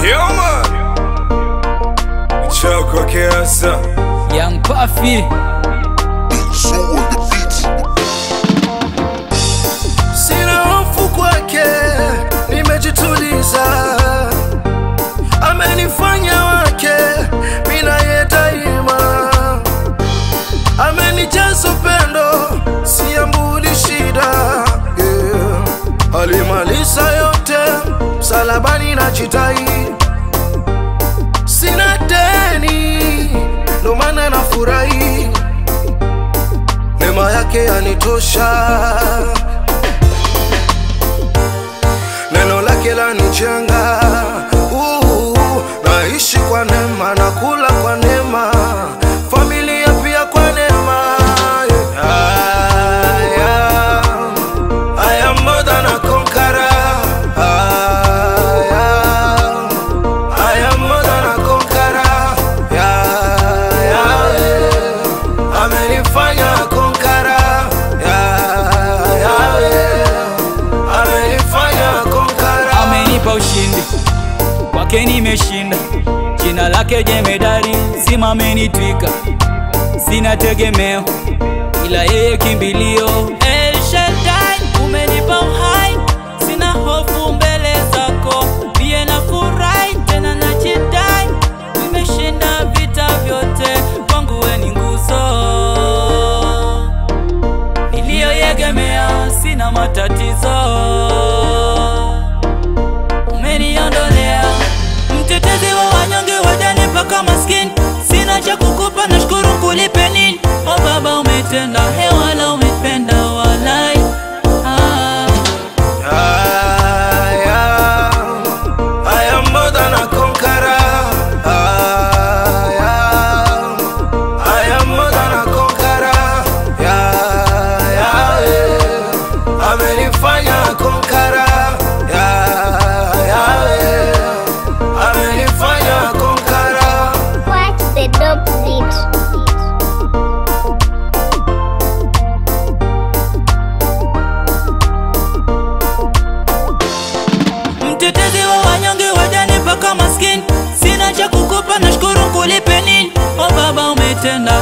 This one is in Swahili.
Yoma Choko Kiasa Young Puffy Sina hofu kwake, nimejituliza. Amenifanya wake, mina ye daima. Amenijaza upendo, siambuli shida, yeah. Alimaliza yote, msalabani najitai. Sina deni, ndo maana nafurahi. Neema yake yanitosha, neno lake lanijenga. Naishi kwa neema, nakula kwa neema, familia pia kwa neema. I am more than a conqueror. I am more than a conqueror. Amenifanya conqueror. Amenifanya conqueror. amenipa ushindi, kwake nimeshinda. Jina lake jemedari, sima amenitwika. Sina tegemeo, ila yeye kimbilio. El Shaddai, umenipa uhai. Sina hofu mbele zako, pia nafurahi, tena najidai. Nimeshinda vita vyote, kwangu wewe ni nguzo niliyoegemea, sina matatizo. Umeniondolea, mtetezi wa wanyonge, wajane mpaka maskini. Sina cha kukupa, nashukuru kulipe nini? O Baba umetenda, wala umependa walai. I am more than a conqueror. I am more than a conqueror. Amenifanya conqueror. Amenifanya conqueror. What's the dope beat? Mtetezi wa wanyonge, wajane mpaka maskini. Sina cha kukupa, nashukuru kulipe nini? O Baba umetenda,